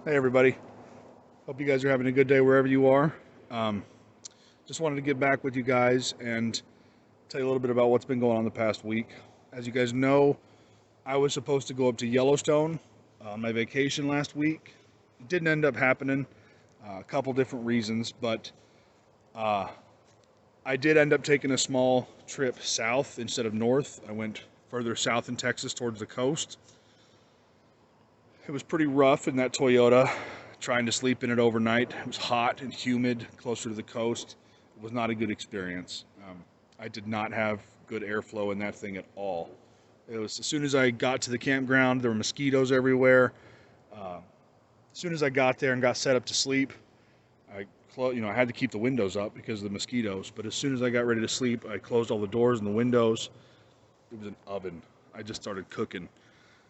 Hey everybody, hope you guys are having a good day wherever you are. Um, just wanted to get back with you guys and tell you a little bit about what's been going on the past week. As you guys know, I was supposed to go up to Yellowstone on my vacation last week. It didn't end up happening, a couple different reasons, but uh, I did end up taking a small trip south instead of north. I went further south in Texas towards the coast. It was pretty rough in that Toyota, trying to sleep in it overnight. It was hot and humid closer to the coast. It was not a good experience. I did not have good airflow in that thing at all. It was as soon as I got to the campground, there were mosquitoes everywhere. As soon as I got there and got set up to sleep, I had to keep the windows up because of the mosquitoes. But as soon as I got ready to sleep, I closed all the doors and the windows. It was an oven. I just started cooking.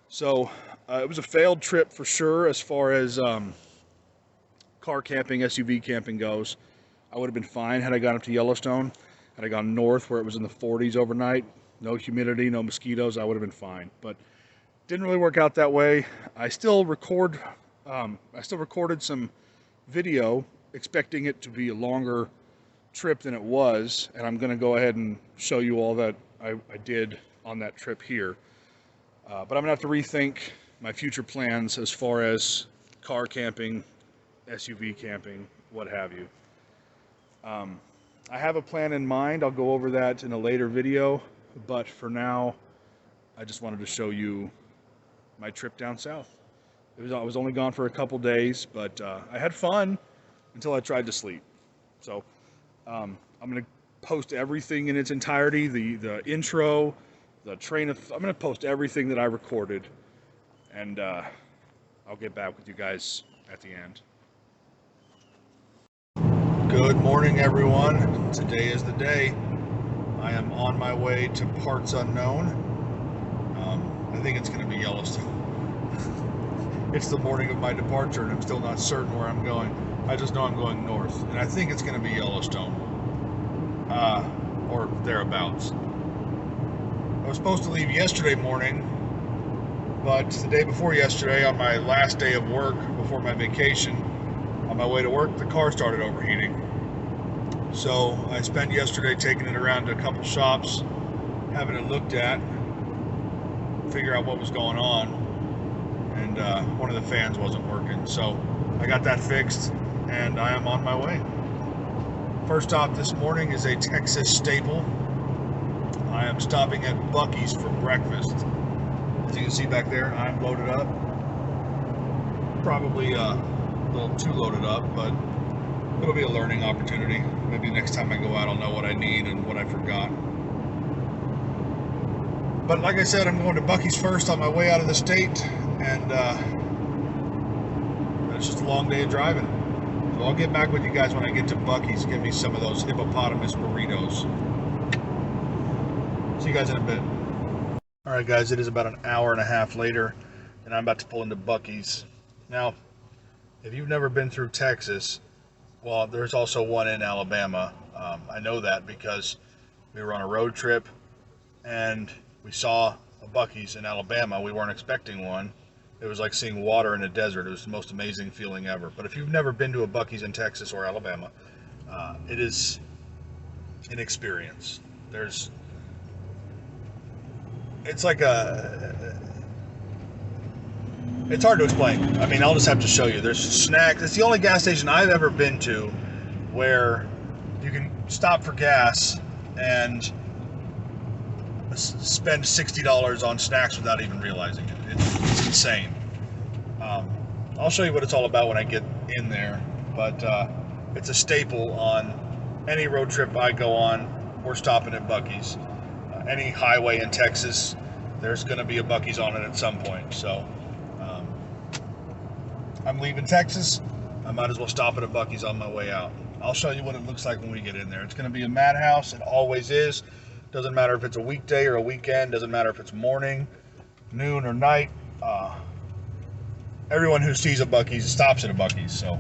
So it was a failed trip for sure as far as car camping, SUV camping goes. I would have been fine had I gone up to Yellowstone. Had I gone north where it was in the 40s overnight, no humidity, no mosquitoes, I would have been fine. But didn't really work out that way. I still recorded some video, expecting it to be a longer trip than it was, and I'm going to go ahead and show you all that I did on that trip here. But I'm going to have to rethink my future plans as far as car camping, SUV camping, what have you. I have a plan in mind. I'll go over that in a later video. But for now, I just wanted to show you my trip down south. I was only gone for a couple days, but I had fun until I tried to sleep. So I'm going to post everything in its entirety, the intro, I'm going to post everything that I recorded, and I'll get back with you guys at the end. Good morning, everyone. Today is the day. I am on my way to parts unknown. I think it's going to be Yellowstone. It's the morning of my departure, and I'm still not certain where I'm going. I just know I'm going north, and I think it's going to be Yellowstone, or thereabouts. I was supposed to leave yesterday morning, but the day before yesterday, on my last day of work before my vacation, on my way to work, the car started overheating. So I spent yesterday taking it around to a couple shops, having it looked at, figure out what was going on, and one of the fans wasn't working. So I got that fixed, and I am on my way. First stop this morning is a Texas staple. I am stopping at Buc-ee's for breakfast. As you can see back there, I'm loaded up. Probably a little too loaded up, but it'll be a learning opportunity. Maybe next time I go out, I'll know what I need and what I forgot. But like I said, I'm going to Buc-ee's first on my way out of the state, and it's just a long day of driving. So I'll get back with you guys when I get to Buc-ee's. Give me some of those hippopotamus burritos. See you guys in a bit. Alright guys, it is about an hour and a half later, and I'm about to pull into Buc-ee's. Now, if you've never been through Texas, well, there's also one in Alabama. I know that because we were on a road trip, and we saw a Buc-ee's in Alabama. We weren't expecting one. It was like seeing water in a desert. It was the most amazing feeling ever. But if you've never been to a Buc-ee's in Texas or Alabama, it is an experience. It's like it's hard to explain. I mean, I'll just have to show you. There's snacks. It's the only gas station I've ever been to where you can stop for gas and spend $60 on snacks without even realizing it. It's insane. I'll show you what it's all about when I get in there, but it's a staple on any road trip I go on. We're stopping at Buc-ee's. Any highway in Texas, there's going to be a Buc-ee's on it at some point. So I'm leaving Texas. I might as well stop at a Buc-ee's on my way out. I'll show you what it looks like when we get in there. It's going to be a madhouse. It always is. Doesn't matter if it's a weekday or a weekend. Doesn't matter if it's morning, noon, or night. Everyone who sees a Buc-ee's stops at a Buc-ee's. So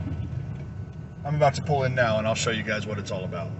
I'm about to pull in now, and I'll show you guys what it's all about.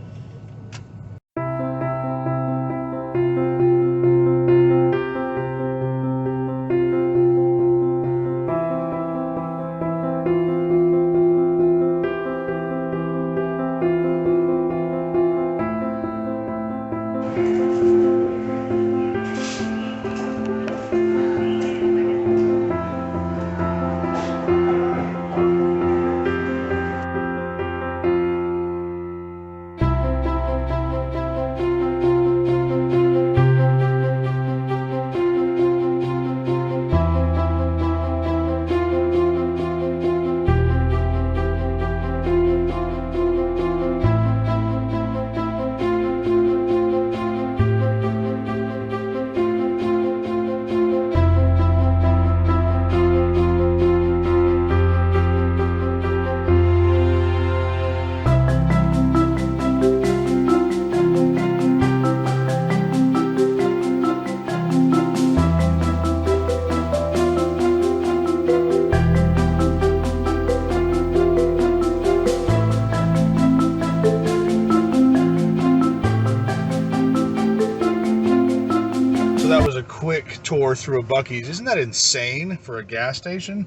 tour through a Buc-ee's. Isn't that insane for a gas station?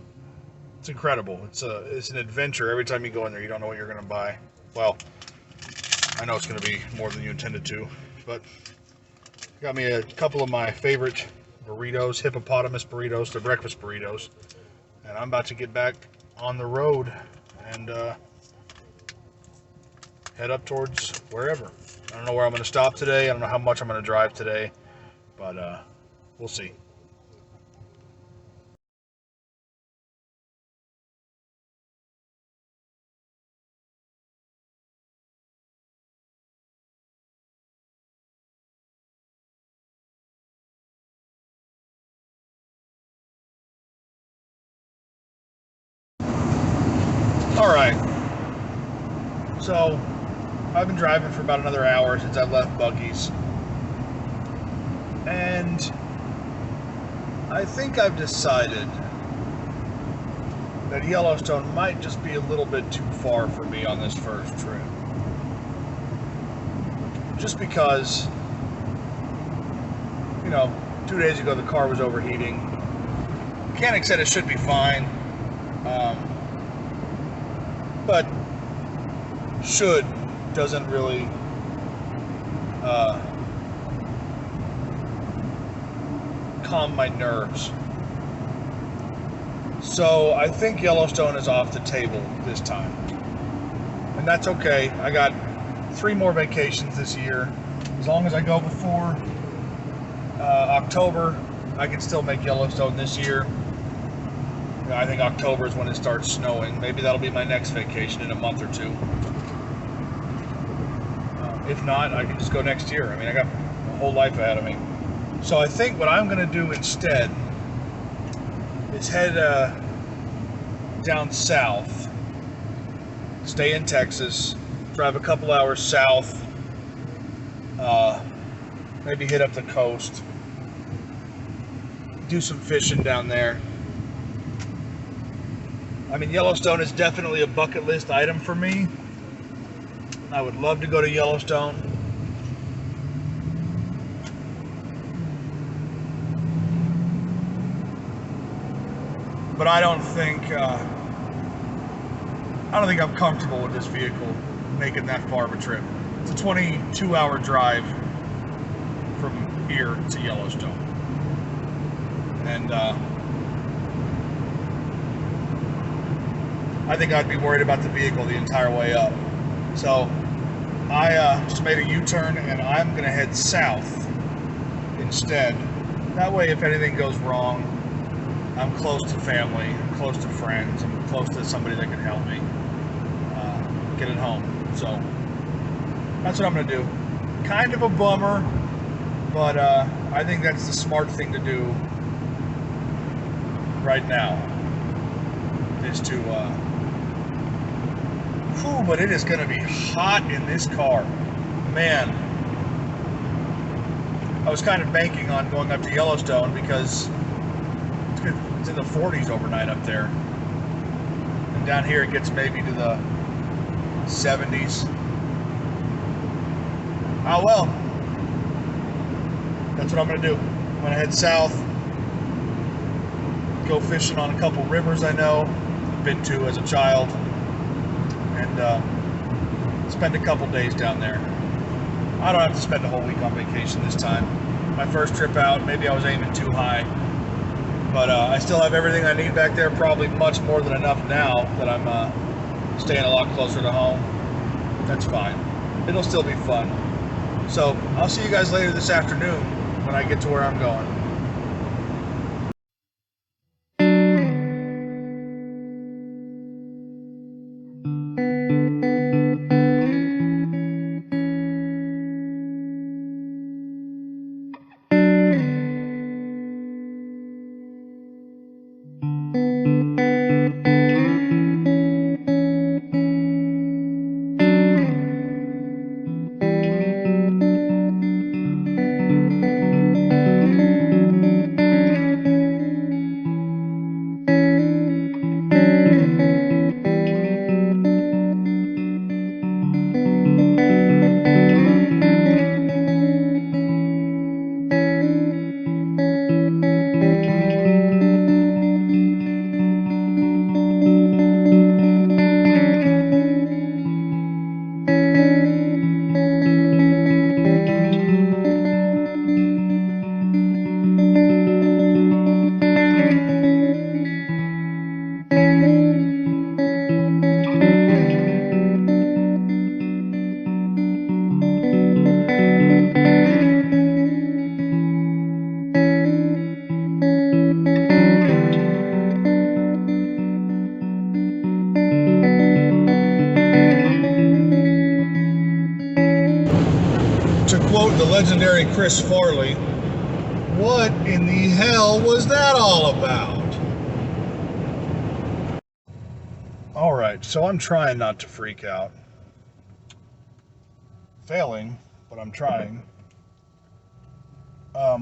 It's incredible. It's an adventure. Every time you go in there, you don't know what you're going to buy. Well, I know it's going to be more than you intended to, but got me a couple of my favorite burritos, hippopotamus burritos. They're breakfast burritos. And I'm about to get back on the road and head up towards wherever. I don't know where I'm going to stop today. I don't know how much I'm going to drive today, but we'll see. All right. So I've been driving for about another hour since I left Buc-ee's. And I think I've decided that Yellowstone might just be a little bit too far for me on this first trip. Just because, 2 days ago the car was overheating. Mechanic said it should be fine. But should doesn't really calm my nerves. So I think Yellowstone is off the table this time. And that's okay. I got 3 more vacations this year. As long as I go before October, I can still make Yellowstone this year. I think October is when it starts snowing. Maybe that'll be my next vacation in a month or 2. If not, I can just go next year. I mean, I got a whole life ahead of me. So I think what I'm going to do instead is head down south, stay in Texas, drive a couple hours south, maybe hit up the coast, do some fishing down there. I mean, Yellowstone is definitely a bucket list item for me. I would love to go to Yellowstone. But I don't think I'm comfortable with this vehicle making that far of a trip. It's a 22-hour drive from here to Yellowstone. And I think I'd be worried about the vehicle the entire way up. So I just made a U-turn and I'm going to head south instead. That way, if anything goes wrong, I'm close to family, I'm close to friends, I'm close to somebody that can help me get it home. So that's what I'm going to do. Kind of a bummer, but I think that's the smart thing to do right now, is to but it is going to be hot in this car, man. I was kind of banking on going up to Yellowstone because it's in the 40s overnight up there, and down here it gets maybe to the 70s. Oh well, that's what I'm going to do. I'm going to head south, go fishing on a couple rivers I know, I've been to as a child, and spend a couple days down there. I don't have to spend a whole week on vacation this time. My first trip out, maybe I was aiming too high, but I still have everything I need back there, probably much more than enough now that I'm staying a lot closer to home. That's fine. It'll still be fun. So I'll see you guys later this afternoon when I get to where I'm going. legendary Chris Farley. What in the hell was that all about? Alright, so I'm trying not to freak out. Failing, but I'm trying. I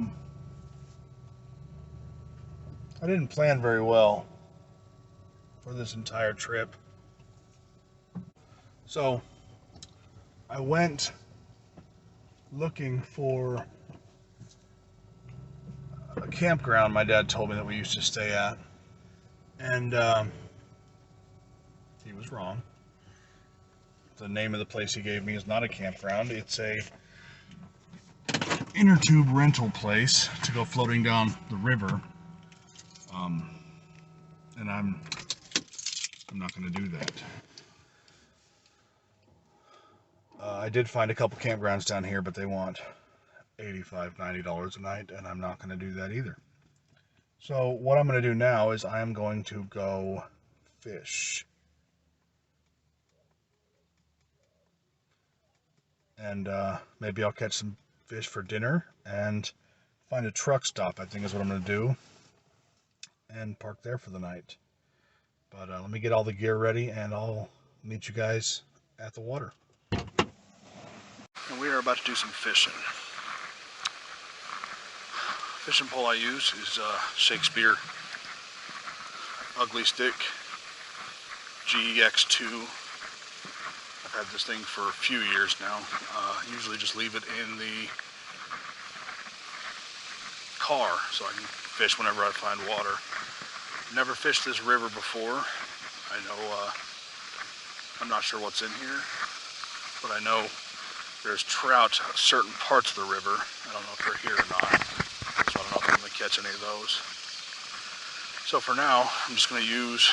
didn't plan very well for this entire trip. So, I went looking for a campground my dad told me that we used to stay at. And he was wrong. The name of the place he gave me is not a campground. It's a inner tube rental place to go floating down the river. And I'm not going to do that. I did find a couple campgrounds down here, but they want $85, $90 a night, and I'm not going to do that either. So what I'm going to do now is I am going to go fish. And maybe I'll catch some fish for dinner and find a truck stop, I think is what I'm going to do, and park there for the night. But let me get all the gear ready and I'll meet you guys at the water. And we are about to do some fishing. Fishing pole I use is Shakespeare Ugly Stik GX2. I've had this thing for a few years now. Usually just leave it in the car so I can fish whenever I find water. Never fished this river before. I know I'm not sure what's in here, but I know there's trout at certain parts of the river. I don't know if they're here or not, so I don't know if I'm going to catch any of those. So for now, I'm just going to use,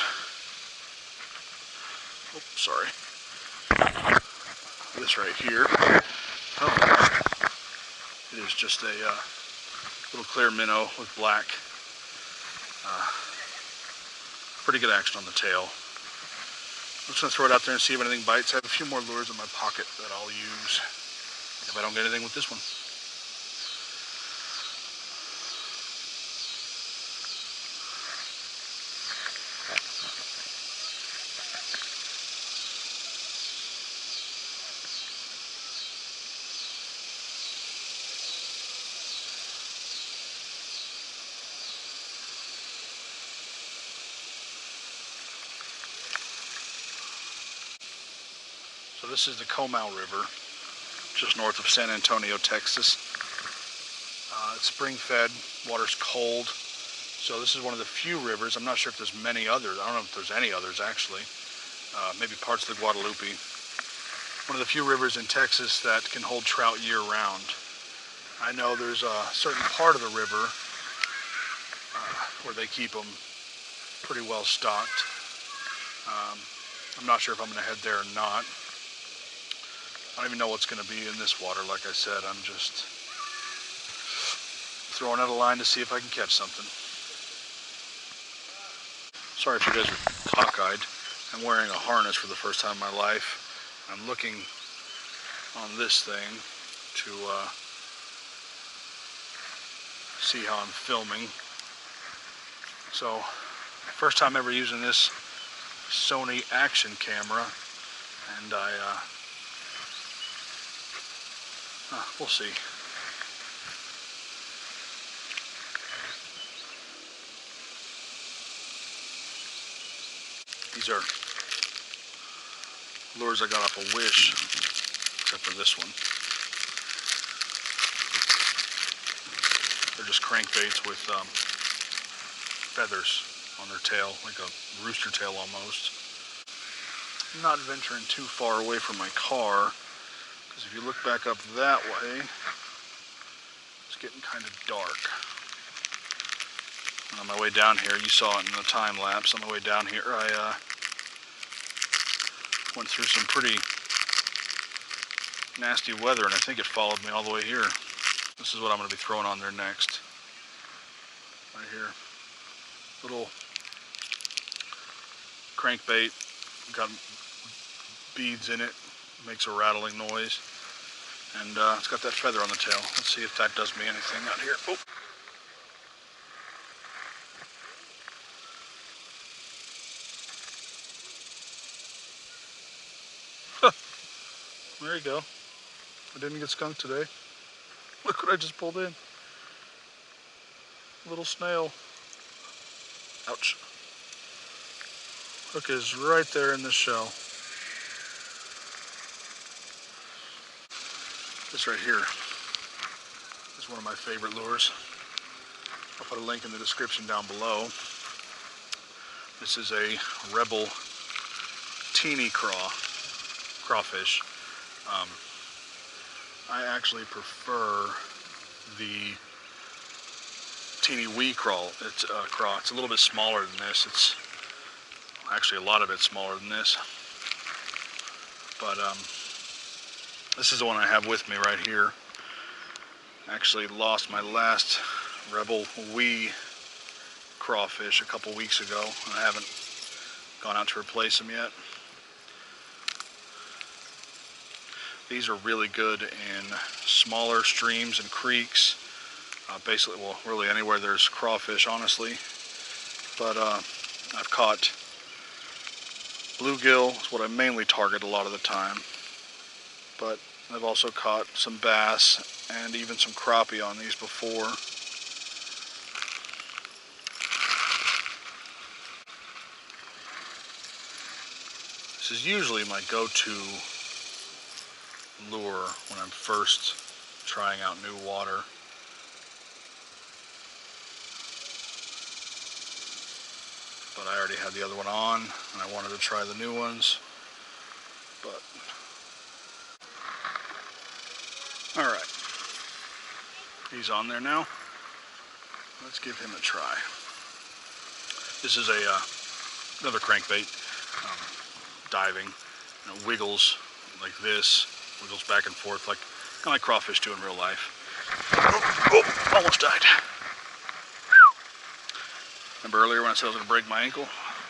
this right here. It is just a little clear minnow with black. Pretty good action on the tail. I'm just going to throw it out there and see if anything bites. I have a few more lures in my pocket that I'll use if I don't get anything with this one. So this is the Comal River, just north of San Antonio, Texas. It's spring fed, water's cold. So this is one of the few rivers, I'm not sure if there's many others, I don't know if there's any others actually, maybe parts of the Guadalupe. One of the few rivers in Texas that can hold trout year round. I know there's a certain part of the river where they keep them pretty well stocked. I'm not sure if I'm going to head there or not. I don't even know what's going to be in this water. Like I said, I'm just throwing out a line to see if I can catch something. Sorry if you guys are cockeyed. I'm wearing a harness for the first time in my life. I'm looking on this thing to see how I'm filming. So, first time ever using this Sony action camera, and we'll see. These are lures I got off a Wish, except for this one. They're just crankbaits with feathers on their tail, like a rooster tail almost. I'm not venturing too far away from my car, because if you look back up that way, it's getting kind of dark. And on my way down here, you saw it in the time lapse, on my way down here I went through some pretty nasty weather, and I think it followed me all the way here. This is what I'm going to be throwing on there next. Right here. Little crankbait, got beads in it, makes a rattling noise. And it's got that feather on the tail. Let's see if that does me anything out here. Oh. There you go. I didn't get skunked today. Look what I just pulled in. Little snail. Ouch. Hook is right there in the shell. This right here is one of my favorite lures. I'll put a link in the description down below. This is a Rebel teeny crawfish. I actually prefer the teeny wee craw. It's a little bit smaller than this. It's actually a lot of it smaller than this. But this is the one I have with me right here. Actually lost my last Rebel wee crawfish a couple weeks ago. I haven't gone out to replace them yet. These are really good in smaller streams and creeks. Basically, well, really anywhere there's crawfish, honestly. But I've caught bluegill, is what I mainly target a lot of the time. But I've also caught some bass and even some crappie on these before. This is usually my go-to lure when I'm first trying out new water. But I already had the other one on and I wanted to try the new ones. But all right, he's on there now. Let's give him a try. This is another crankbait, diving. Wiggles like this, wiggles back and forth like kind of like crawfish do in real life. Oh, almost died. Remember earlier when I said I was going to break my ankle?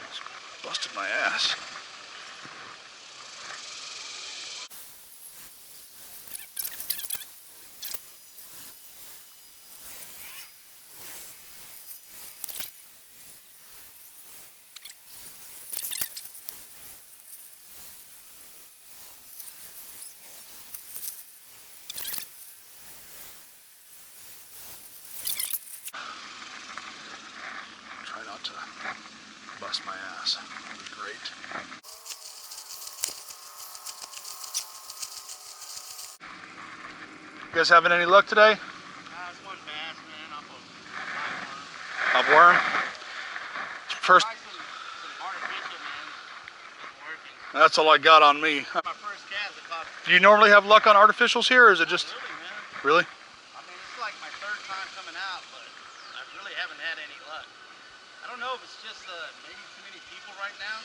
It's busted my ass. To bust my ass. That'd be great. You guys having any luck today? It's one bass, man, off a worm. First. Some artificial, man. Working. That's all I got on me. My first cast I caught. Do you normally have luck on artificials here, or is it just? Really, man. Really? I mean, it's like my third time coming out, but I really haven't had any luck. I don't know if it's just maybe too many people right now.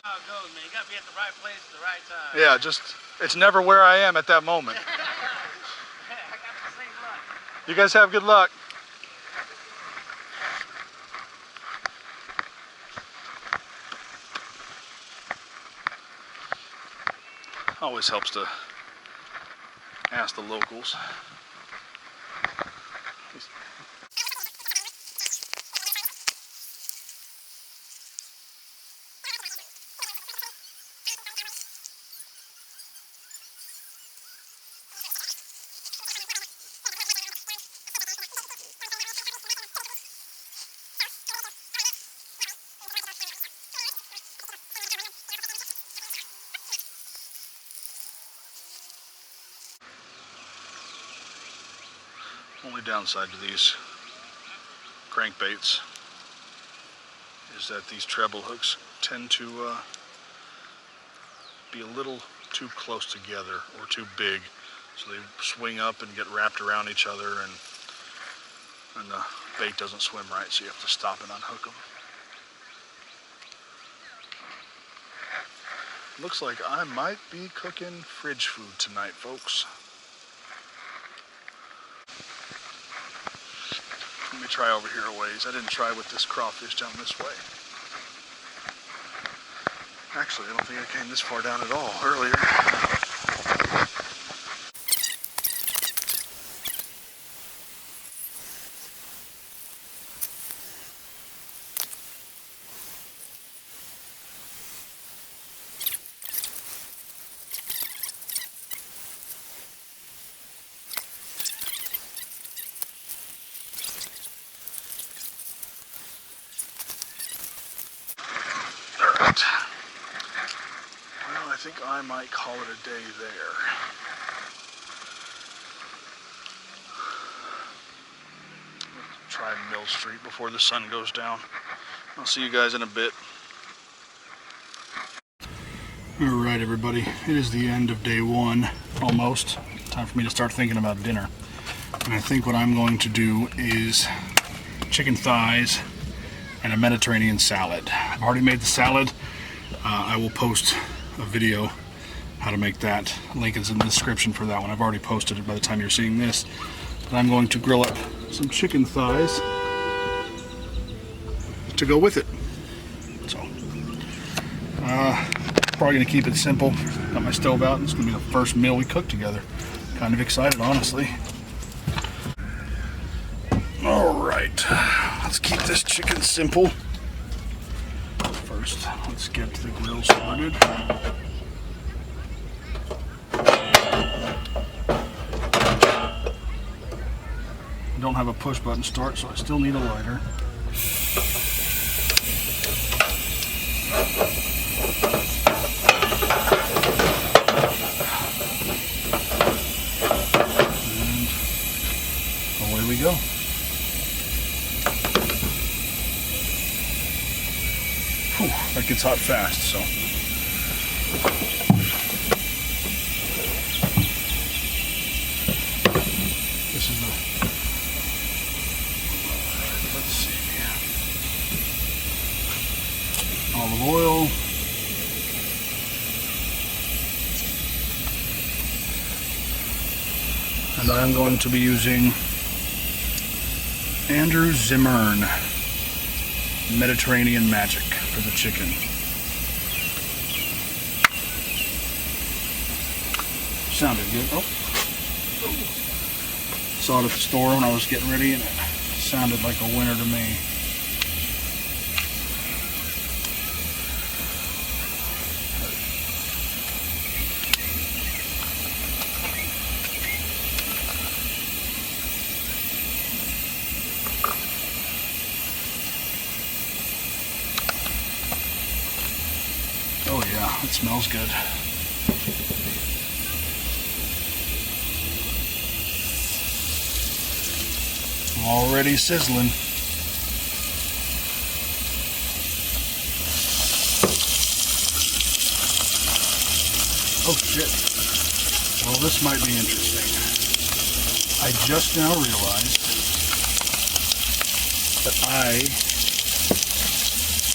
How it goes, man. You gotta be at the right place at the right time. Yeah, it's never where I am at that moment. I got the same luck. You guys have good luck. Always helps to ask the locals. Only downside to these crankbaits is that these treble hooks tend to be a little too close together or too big, so they swing up and get wrapped around each other, and the bait doesn't swim right, so you have to stop and unhook them. Looks like I might be cooking fridge food tonight, folks. Let me try over here a ways. I didn't try with this crawfish down this way. Actually, I don't think I came this far down at all earlier. Alright. Well, I think I might call it a day there. Try Mill Street before the sun goes down. I'll see you guys in a bit. Alright everybody, it is the end of day one, almost. Time for me to start thinking about dinner. And I think what I'm going to do is chicken thighs and a Mediterranean salad. I've already made the salad. I will post a video how to make that. Link is in the description for that one. I've already posted it by the time you're seeing this. But I'm going to grill up some chicken thighs to go with it. So, probably going to keep it simple. Got my stove out. It's going to be the first meal we cook together. Kind of excited, honestly. Alright, let's keep this chicken simple. First, let's get the grill started. I don't have a push button start, so I still need a lighter. And away we go. Whew, that gets hot fast, so. This is the, let's see, olive oil. And I'm going to be using Andrew Zimmern Mediterranean Magic for the chicken. Sounded good. Oh. Saw it at the store when I was getting ready and it sounded like a winner to me. Oh yeah, it smells good. Already sizzling. Oh shit. Well, this might be interesting. I just now realized that I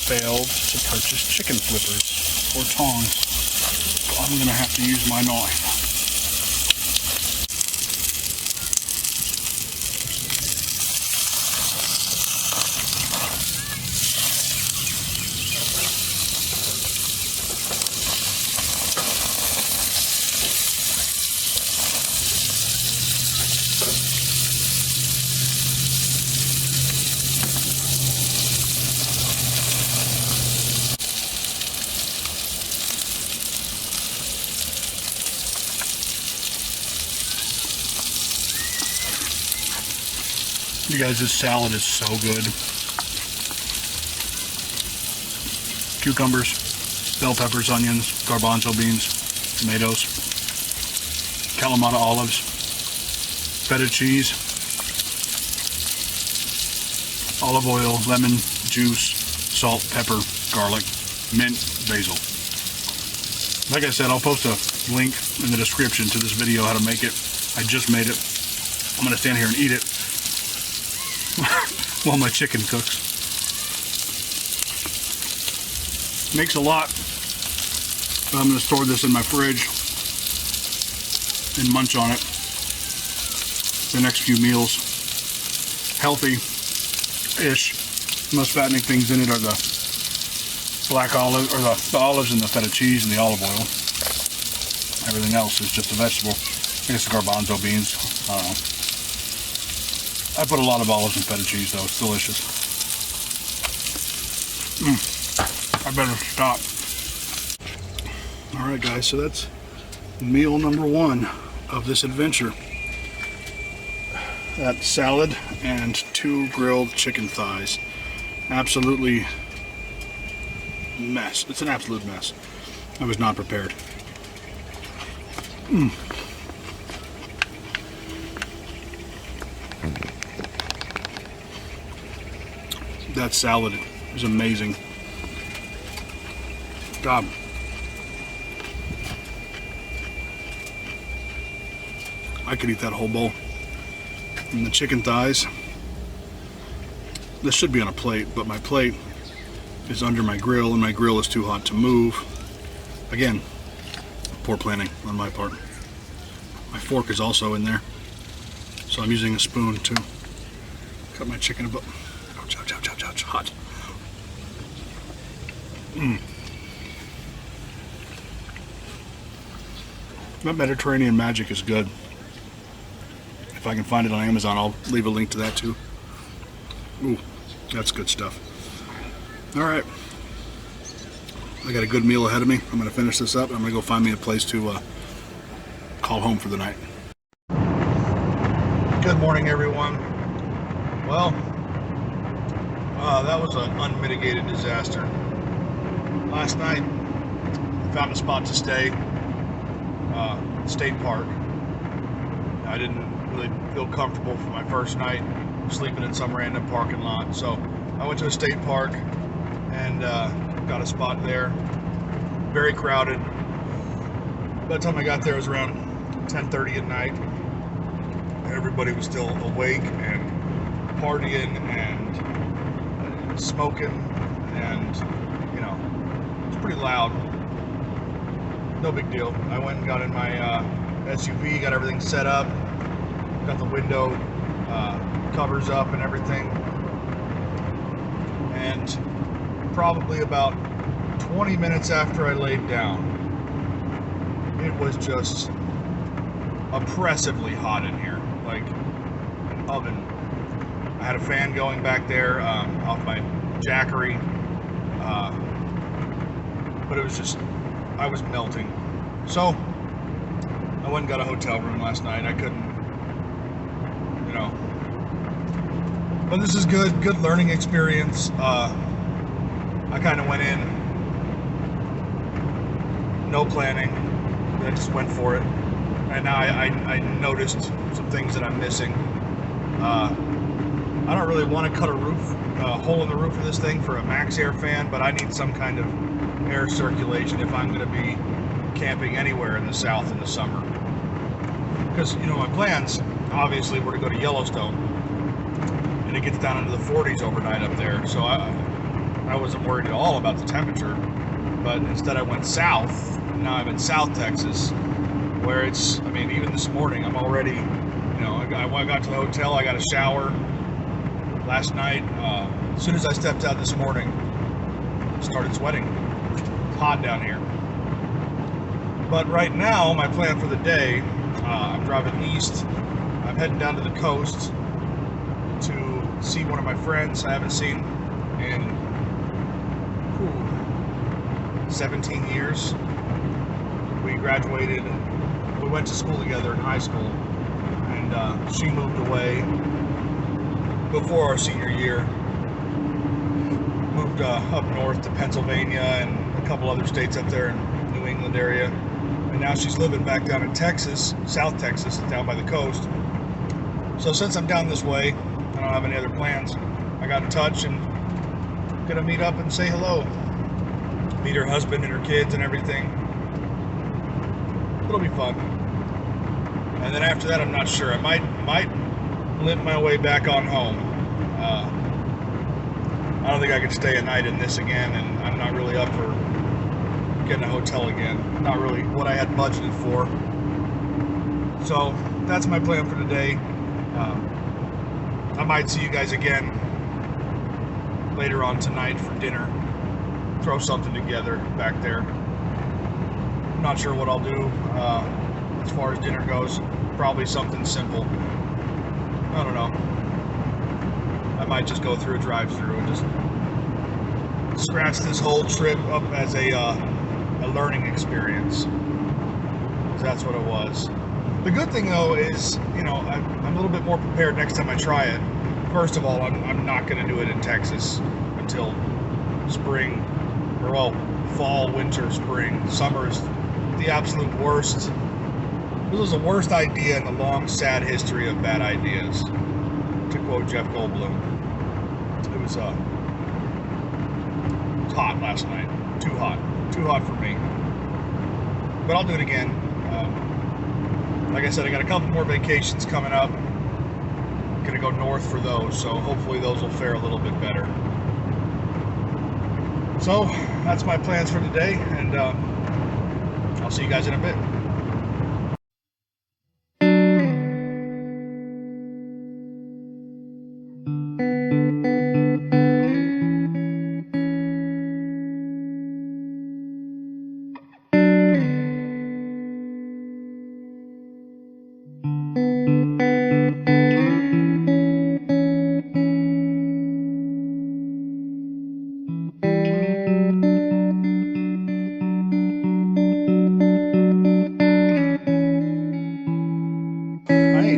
failed to purchase chicken flippers or tongs, so I'm gonna have to use my knife. You guys, this salad is so good. Cucumbers, bell peppers, onions, garbanzo beans, tomatoes, Kalamata olives, feta cheese, olive oil, lemon juice, salt, pepper, garlic, mint, basil. Like I said, I'll post a link in the description to this video how to make it. I just made it. I'm going to stand here and eat it while my chicken cooks. Makes a lot. I'm going to store this in my fridge and munch on it the next few meals. Healthy-ish. Most fattening things in it are the black olive, or the olives and the feta cheese and the olive oil. Everything else is just a vegetable. I guess the garbanzo beans. I don't know. I put a lot of olives and feta cheese though. It's delicious. I better stop. Alright guys, so that's meal number one of this adventure. That salad and 2 grilled chicken thighs. Absolutely mess. It's an absolute mess. I was not prepared. That salad is amazing. God. I could eat that whole bowl. And the chicken thighs. This should be on a plate, but my plate is under my grill, and my grill is too hot to move. Again, poor planning on my part. My fork is also in there, so I'm using a spoon to cut my chicken a bit. Ouch, ouch, ouch, ouch, ouch, hot. That Mediterranean magic is good. If I can find it on Amazon, I'll leave a link to that too. Ooh, that's good stuff. All right. I got a good meal ahead of me. I'm going to finish this up, and I'm going to go find me a place to call home for the night. Good morning, everyone. Well, that was an unmitigated disaster. Last night, I found a spot to stay, state park. I didn't really feel comfortable for my first night sleeping in some random parking lot, so I went to a state park and got a spot there. Very crowded. By the time I got there, it was around 10:30 at night. Everybody was still awake and partying and smoking, and you know, it was pretty loud. No big deal. I went and got in my SUV, got everything set up, got the window covers up and everything, and probably about 20 minutes after I laid down, it was just oppressively hot in here, like an oven. I had a fan going back there off my Jackery, but it was just, I was melting. So I went and got a hotel room last night. I couldn't, you know, but this is good learning experience. I kind of went in, no planning. I just went for it, and now I noticed some things that I'm missing. I don't really want to cut a hole in the roof of this thing for a max air fan, but I need some kind of air circulation if I'm going to be camping anywhere in the South in the summer. Because, you know, my plans obviously were to go to Yellowstone, and it gets down into the 40s overnight up there, so I wasn't worried at all about the temperature. But instead I went south, and now I'm in South Texas, where it's, I mean, even this morning I'm already, you know, I got to the hotel, I got a shower last night. As soon as I stepped out this morning, I started sweating. It's hot down here. But right now, my plan for the day, I'm driving east. I'm heading down to the coast to see one of my friends I haven't seen in 17 years. We graduated, we went to school together in high school, and she moved away before our senior year. Moved up north to Pennsylvania and a couple other states up there in New England area. And now she's living back down in Texas, South Texas, down by the coast. So since I'm down this way, I don't have any other plans, I got in touch and gonna meet up and say hello. Meet her husband and her kids and everything. It'll be fun. And then after that, I'm not sure. I might limp my way back on home. I don't think I could stay a night in this again, and I'm not really up for getting a hotel again. Not really what I had budgeted for. So that's my plan for today. I might see you guys again later on tonight for dinner. Throw something together back there. I'm not sure what I'll do as far as dinner goes. Probably something simple. I don't know. I might just go through a drive-through and just scratch this whole trip up as a learning experience. That's what it was. The good thing though is, you know, I'm a little bit more prepared next time I try it. First of all, I'm not going to do it in Texas until spring or well, fall, winter, spring. Summer is the absolute worst. This was the worst idea in the long, sad history of bad ideas, to quote Jeff Goldblum. It was hot last night. Too hot for me. But I'll do it again. Like I said, I got a couple more vacations coming up. Gonna go north for those, so hopefully those will fare a little bit better. So that's my plans for today, and I'll see you guys in a bit.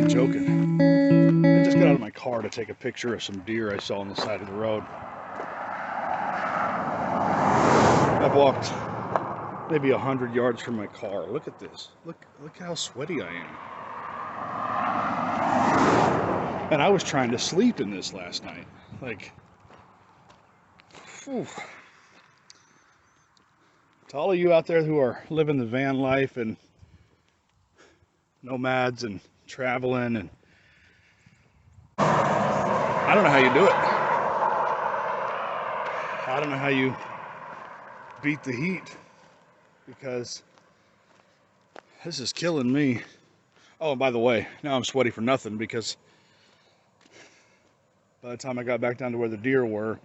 Joking. I just got out of my car to take a picture of some deer I saw on the side of the road. I've walked maybe 100 yards from my car. Look at this. Look how sweaty I am. And I was trying to sleep in this last night. Like, whew. To all of you out there who are living the van life and nomads and traveling, and I don't know how you do it. I don't know how you beat the heat, because this is killing me. Oh, and by the way, now I'm sweaty for nothing, because by the time I got back down to where the deer were,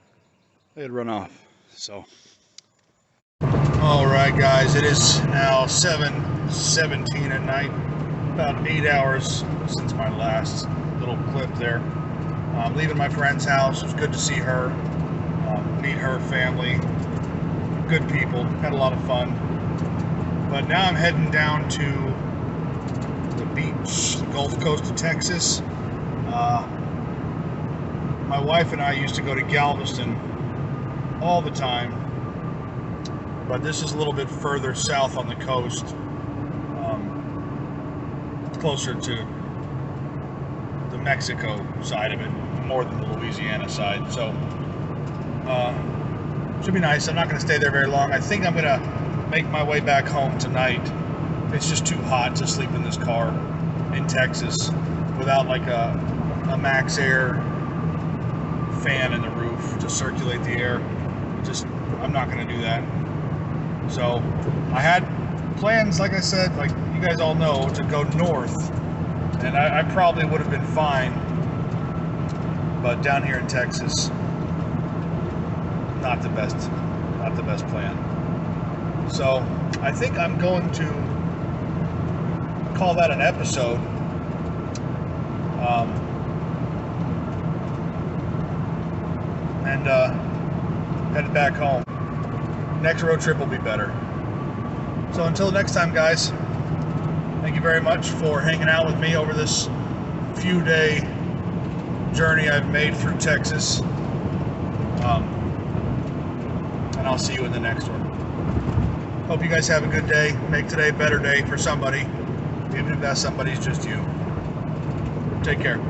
they had run off. So all right, guys, it is now 7:17 at night. About 8 hours since my last little clip there. I'm leaving my friend's house. It was good to see her, meet her family. Good people, had a lot of fun. But now I'm heading down to the beach, the Gulf Coast of Texas. My wife and I used to go to Galveston all the time, but this is a little bit further south on the coast. Closer to the Mexico side of it, more than the Louisiana side. So should be nice. I'm not going to stay there very long. I think I'm going to make my way back home tonight. It's just too hot to sleep in this car in Texas without like a max air fan in the roof to circulate the air. I'm not going to do that. So I had plans, like I said, like you guys all know, to go north, and I probably would have been fine, but down here in Texas, not the best plan. So I think I'm going to call that an episode. And headed back home. Next road trip will be better. So until next time, guys, thank you very much for hanging out with me over this few-day journey I've made through Texas. And I'll see you in the next one. Hope you guys have a good day. Make today a better day for somebody, even if that somebody's just you. Take care.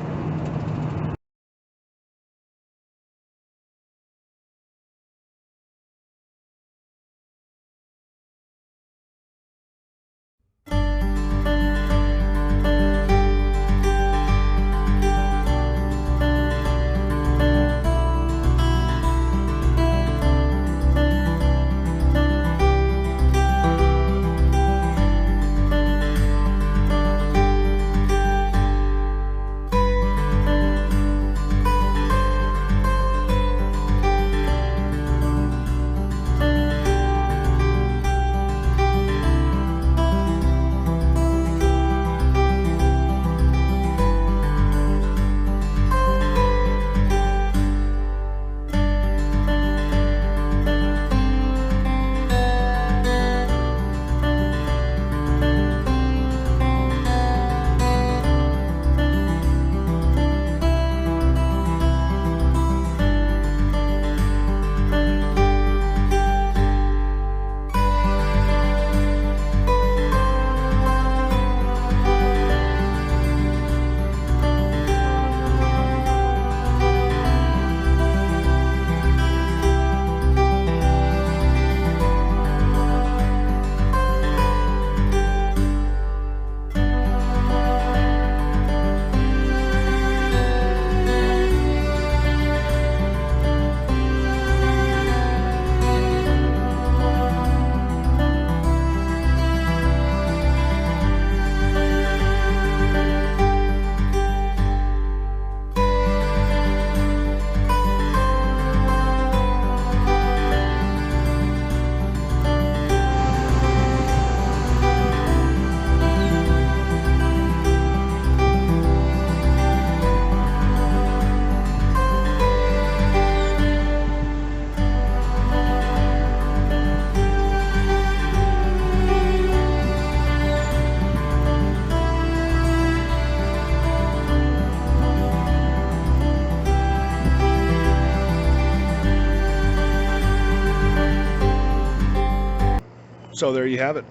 So there you have it.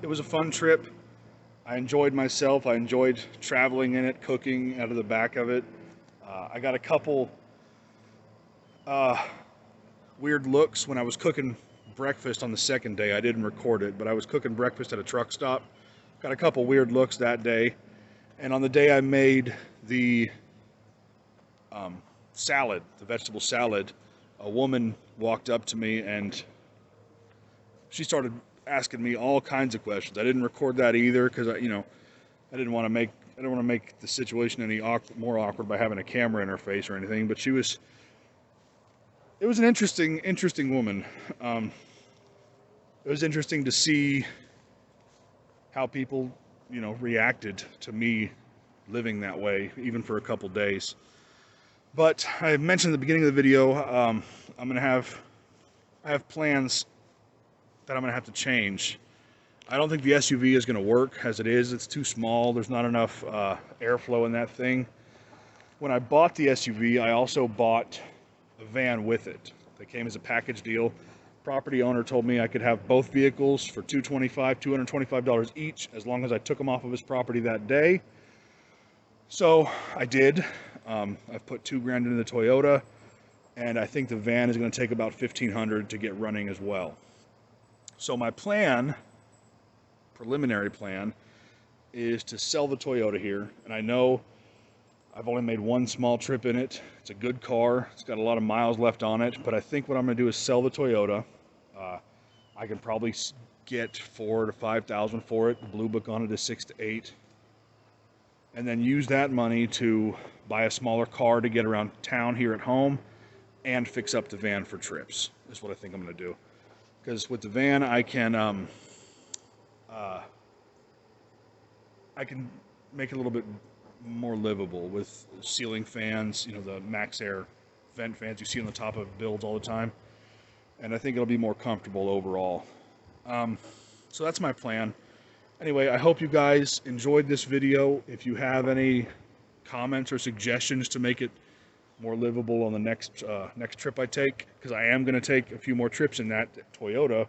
It was a fun trip. I enjoyed myself. I enjoyed traveling in it, cooking out of the back of it. I got a couple weird looks when I was cooking breakfast on the second day. I didn't record it, but I was cooking breakfast at a truck stop. Got a couple weird looks that day. And on the day I made the salad, the vegetable salad, a woman walked up to me and she started asking me all kinds of questions. I didn't record that either because I didn't want to make the situation any more awkward by having a camera in her face or anything. But it was an interesting woman. It was interesting to see how people, reacted to me living that way, even for a couple days. But I mentioned at the beginning of the video, I have plans that I'm gonna have to change. I don't think the SUV is gonna work as it is. It's too small. There's not enough airflow in that thing. When I bought the SUV, I also bought a van with it. That came as a package deal. Property owner told me I could have both vehicles for $225 each, as long as I took them off of his property that day. So I did. I've put $2,000 into the Toyota, and I think the van is going to take about $1,500 to get running as well. So my preliminary plan, is to sell the Toyota here. And I know I've only made one small trip in it. It's a good car. It's got a lot of miles left on it. But I think what I'm going to do is sell the Toyota. I can probably get $4,000 to $5,000 for it. The Blue Book on it is $6,000 to $8,000. And then use that money to buy a smaller car to get around town here at home and fix up the van for trips. Is what I think I'm going to do. Because with the van, I can make it a little bit more livable with ceiling fans, the Max Air vent fans you see on the top of builds all the time. And I think it'll be more comfortable overall. So that's my plan. Anyway, I hope you guys enjoyed this video. If you have any comments or suggestions to make it more livable on the next trip I take, because I am going to take a few more trips in that Toyota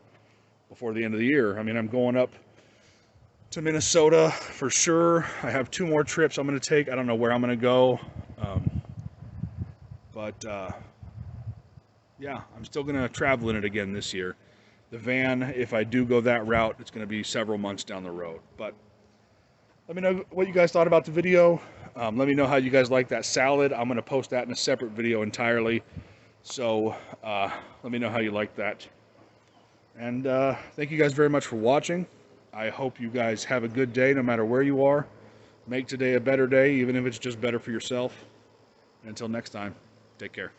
before the end of the year. I mean, I'm going up to Minnesota for sure. I have 2 more trips I'm going to take. I don't know where I'm going to go, yeah, I'm still going to travel in it again this year. The van, if I do go that route, it's going to be several months down the road. But let me know what you guys thought about the video. Let me know how you guys like that salad. I'm going to post that in a separate video entirely. So let me know how you like that. And thank you guys very much for watching. I hope you guys have a good day no matter where you are. Make today a better day, even if it's just better for yourself. And until next time, take care.